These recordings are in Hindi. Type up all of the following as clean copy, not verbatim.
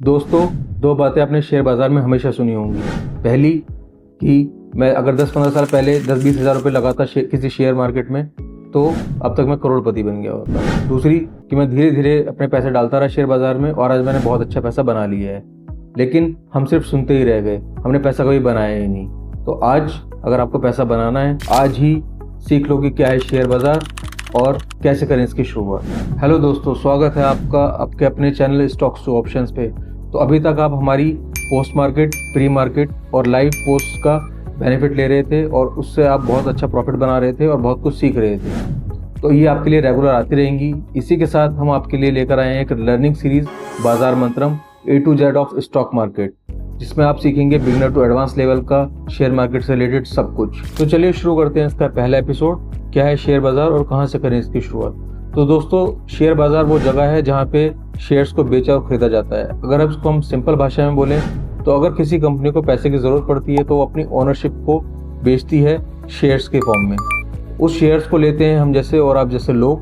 दोस्तों, दो बातें आपने शेयर बाज़ार में हमेशा सुनी होंगी। पहली कि मैं अगर 10-15 साल पहले 10-20 हज़ार रुपये लगाता किसी शेयर मार्केट में तो अब तक मैं करोड़पति बन गया होता। दूसरी कि मैं धीरे धीरे अपने पैसे डालता रहा शेयर बाज़ार में और आज मैंने बहुत अच्छा पैसा बना लिया है। लेकिन हम सिर्फ सुनते ही रह गए, हमने पैसा कभी बनाया ही नहीं। तो आज अगर आपको पैसा बनाना है, आज ही सीख लो कि क्या है शेयर बाज़ार और कैसे करें इसकी शुरुआत। हेलो दोस्तों, स्वागत है आपका आपके अपने चैनल स्टॉक्स टू ऑप्शंस पे। तो अभी तक आप हमारी पोस्ट मार्केट, प्री मार्केट और लाइव पोस्ट का बेनिफिट ले रहे थे और उससे आप बहुत अच्छा प्रॉफिट बना रहे थे और बहुत कुछ सीख रहे थे। तो ये आपके लिए रेगुलर आती रहेंगी। इसी के साथ हम आपके लिए लेकर आए हैं एक लर्निंग सीरीज बाजार मंत्रम A to Z of stock market, जिसमें आप सीखेंगे बिगिनर टू एडवांस लेवल का शेयर मार्केट से रिलेटेड सब कुछ। तो चलिए शुरू करते हैं इसका पहला एपिसोड, क्या है शेयर बाजार और कहाँ से करें इसकी शुरुआत। तो दोस्तों, शेयर बाजार वो जगह है जहाँ पे शेयर्स को बेचा और खरीदा जाता है। अगर अब इसको हम सिंपल भाषा में बोलें तो अगर किसी कंपनी को पैसे की ज़रूरत पड़ती है तो वो अपनी ओनरशिप को बेचती है शेयर्स के फॉर्म में। उस शेयर्स को लेते हैं हम जैसे और आप जैसे लोग,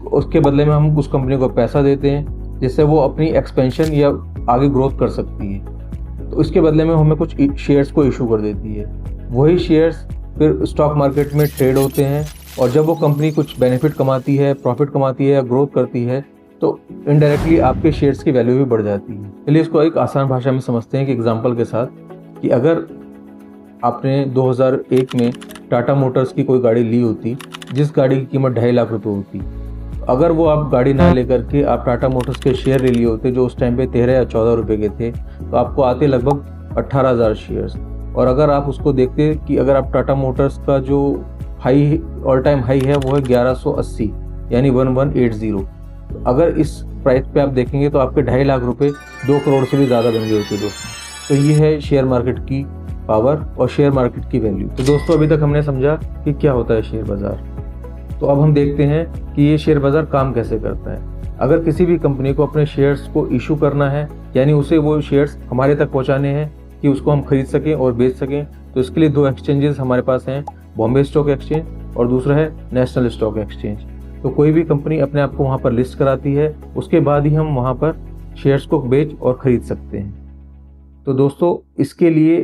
उसके बदले में हम उस कंपनी को पैसा देते हैं जिससे वो अपनी एक्सपेंशन या आगे ग्रोथ कर सकती है। तो इसके बदले में हमें कुछ शेयर्स को इशू कर देती है। वही शेयर्स फिर स्टॉक मार्केट में ट्रेड होते हैं और जब वो कंपनी कुछ बेनिफिट कमाती है, प्रॉफिट कमाती है या ग्रोथ करती है तो इनडायरेक्टली आपके शेयर्स की वैल्यू भी बढ़ जाती है। चलिए इसको एक आसान भाषा में समझते हैं कि एग्जांपल के साथ, कि अगर आपने 2001 में टाटा मोटर्स की कोई गाड़ी ली होती जिस गाड़ी की कीमत 2.5 लाख रुपए होती, अगर वो आप गाड़ी ना लेकर के आप टाटा मोटर्स के शेयर ले लिए होते जो उस टाइम पे 13 या 14 रुपए के थे, तो आपको आते लगभग 18,000 शेयर्स। और अगर आप उसको देखते कि अगर आप टाटा मोटर्स का जो हाई ऑल टाइम हाई है वो है 1180 यानी 1180, तो अगर इस प्राइस पे आप देखेंगे तो आपके 2.5 लाख रुपए 2 करोड़ से भी ज़्यादा बन गए होते दोस्तों। तो ये है शेयर मार्केट की पावर और शेयर मार्केट की वैल्यू। तो दोस्तों, अभी तक हमने समझा कि क्या होता है शेयर बाज़ार। तो अब हम देखते हैं कि ये शेयर बाज़ार काम कैसे करता है। अगर किसी भी कंपनी को अपने शेयर्स को इशू करना है, यानी उसे वो शेयर्स हमारे तक पहुंचाने हैं कि उसको हम खरीद सकें और बेच सकें, तो इसके लिए 2 एक्सचेंजेस हमारे पास हैं, बॉम्बे स्टॉक एक्सचेंज और दूसरा है नेशनल स्टॉक एक्सचेंज। तो कोई भी कंपनी अपने आप को वहाँ पर लिस्ट कराती है, उसके बाद ही हम वहाँ पर शेयर्स को बेच और ख़रीद सकते हैं। तो दोस्तों, इसके लिए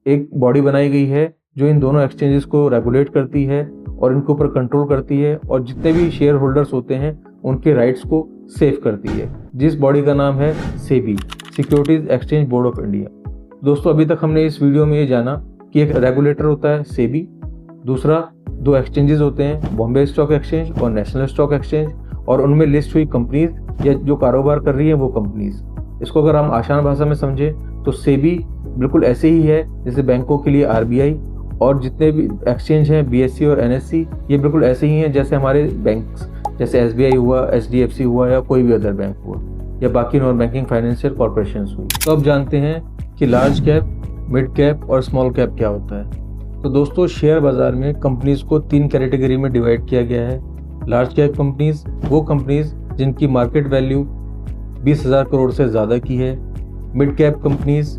एक बॉडी बनाई गई है जो इन दोनों एक्सचेंजेस को रेगुलेट करती है और इनके ऊपर कंट्रोल करती है और जितने भी शेयर होल्डर्स होते हैं उनके राइट्स को सेव करती है, जिस बॉडी का नाम है SEBI, securities exchange board of India. दोस्तों, अभी तक हमने इस वीडियो में ये जाना कि एक रेगुलेटर होता है सेबी, दूसरा 2 एक्सचेंजेस होते हैं, बॉम्बे स्टॉक एक्सचेंज और नेशनल स्टॉक एक्सचेंज, और उनमें लिस्ट हुई कंपनीज या जो कारोबार कर रही है वो कंपनीज। इसको अगर हम आसान भाषा में समझें तो सेबी बिल्कुल ऐसे ही है जैसे बैंकों के लिए आरबीआई, और जितने भी एक्सचेंज हैं बीएससी और एनएससी ये बिल्कुल ऐसे ही हैं जैसे हमारे बैंक्स, जैसे एसबीआई हुआ, एचडीएफसी हुआ या कोई भी अदर बैंक हुआ या बाकी नॉन बैंकिंग फाइनेंशियल कॉर्पोरेशन हुई। तो अब जानते हैं कि लार्ज कैप, मिड कैप और स्मॉल कैप क्या होता है। तो दोस्तों, शेयर बाजार में कंपनीज को 3 कैटेगरी में डिवाइड किया गया है। लार्ज कैप कंपनीज वो कंपनीज जिनकी मार्केट वैल्यू 20,000 करोड़ से ज़्यादा की है। मिड कैप कंपनीज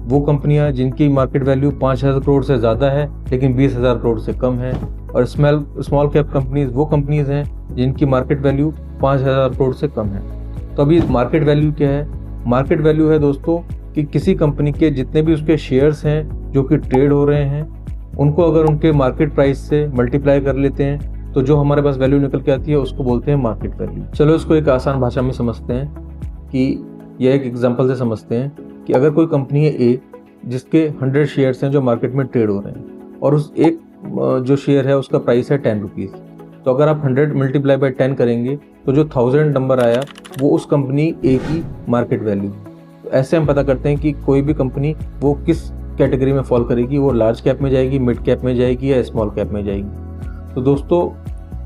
वो कंपनियां जिनकी मार्केट वैल्यू 5,000 करोड़ से ज़्यादा है लेकिन 20,000 करोड़ से कम है। और स्मॉल कैप कंपनीज वो कंपनीज हैं जिनकी मार्केट वैल्यू 5,000 करोड़ से कम है। तो अभी मार्केट वैल्यू क्या है? मार्केट वैल्यू है दोस्तों कि किसी कंपनी के जितने भी उसके शेयर्स हैं जो कि ट्रेड हो रहे हैं, उनको अगर उनके मार्केट प्राइस से मल्टीप्लाई कर लेते हैं तो जो हमारे पास वैल्यू निकल के आती है उसको बोलते हैं मार्केट वैल्यू। चलो इसको एक आसान भाषा में समझते हैं कि यह एक एग्जांपल से समझते हैं कि अगर कोई कंपनी है ए जिसके 100 शेयर्स हैं जो मार्केट में ट्रेड हो रहे हैं और उस एक जो शेयर है उसका प्राइस है 10 रुपीज़, तो अगर आप 100 मल्टीप्लाई बाय 10 करेंगे तो जो 1000 नंबर आया वो उस कंपनी ए की मार्केट वैल्यू। तो ऐसे हम पता करते हैं कि कोई भी कंपनी वो किस कैटेगरी में फॉल करेगी, वो लार्ज कैप में जाएगी, मिड कैप में जाएगी या स्मॉल कैप में जाएगी। तो दोस्तों,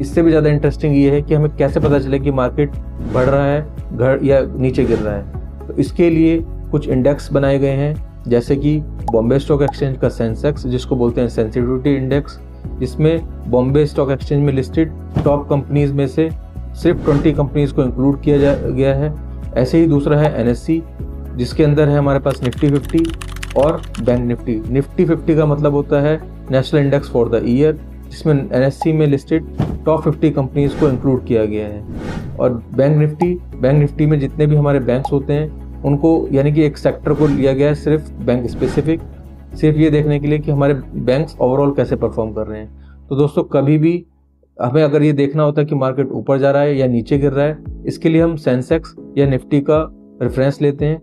इससे भी ज़्यादा इंटरेस्टिंग ये है कि हमें कैसे पता चले कि मार्केट बढ़ रहा है या नीचे गिर रहा है। तो इसके लिए कुछ इंडेक्स बनाए गए हैं, जैसे कि बॉम्बे स्टॉक एक्सचेंज का सेंसेक्स, जिसको बोलते हैं सेंसिटिविटी इंडेक्स, जिसमें बॉम्बे स्टॉक एक्सचेंज में लिस्टेड टॉप कंपनीज में से सिर्फ 20 कंपनीज को इंक्लूड किया गया है। ऐसे ही दूसरा है एनएससी, जिसके अंदर है हमारे पास निफ्टी 50 और बैंक निफ्टी। निफ्टी 50 का मतलब होता है national index for the year, जिसमें एनएससी में लिस्टेड टॉप 50 कंपनीज को इंक्लूड किया गया है। और बैंक निफ्टी में जितने भी हमारे बैंक्स होते हैं उनको यानी कि एक सेक्टर को लिया गया है सिर्फ बैंक स्पेसिफिक, सिर्फ ये देखने के लिए कि हमारे बैंक्स ओवरऑल कैसे परफॉर्म कर रहे हैं। तो दोस्तों कभी भी हमें अगर ये देखना होता है कि मार्केट ऊपर जा रहा है या नीचे गिर रहा है, इसके लिए हम सेंसेक्स या निफ्टी का रेफरेंस लेते हैं।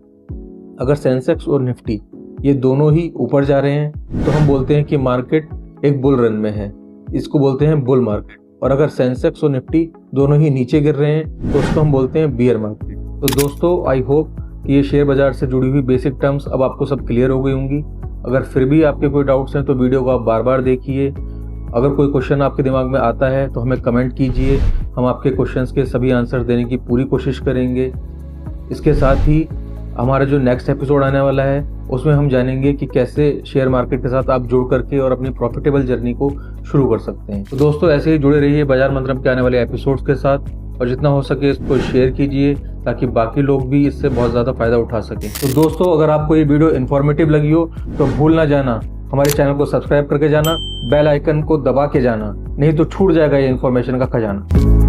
अगर सेंसेक्स और निफ्टी ये दोनों ही ऊपर जा रहे हैं तो हम बोलते हैं कि मार्केट एक बुल रन में है, इसको बोलते हैं बुल मार्केट। और अगर सेंसेक्स और निफ्टी दोनों ही नीचे गिर रहे हैं तो उसको हम बोलते हैं बियर मार्केट। तो दोस्तों आई होप कि ये शेयर बाजार से जुड़ी हुई बेसिक टर्म्स अब आपको सब क्लियर हो गई होंगी। अगर फिर भी आपके कोई डाउट्स हैं तो वीडियो को आप बार बार देखिए। अगर कोई क्वेश्चन आपके दिमाग में आता है तो हमें कमेंट कीजिए, हम आपके क्वेश्चंस के सभी आंसर देने की पूरी कोशिश करेंगे। इसके साथ ही हमारा जो नेक्स्ट एपिसोड आने वाला है उसमें हम जानेंगे कि कैसे शेयर मार्केट के साथ आप जुड़ करके और अपनी प्रॉफिटेबल जर्नी को शुरू कर सकते हैं। तो दोस्तों ऐसे ही जुड़े रहिए बाजार मंत्रम के आने वाले एपिसोड्स के साथ, और जितना हो सके इसको शेयर कीजिए ताकि बाकी लोग भी इससे बहुत ज़्यादा फायदा उठा सकें। तो दोस्तों अगर आपको ये वीडियो इन्फॉर्मेटिव लगी हो तो भूल ना जाना हमारे चैनल को सब्सक्राइब करके जाना, बेल आइकन को दबा के जाना, नहीं तो छूट जाएगा ये इन्फॉर्मेशन का खजाना।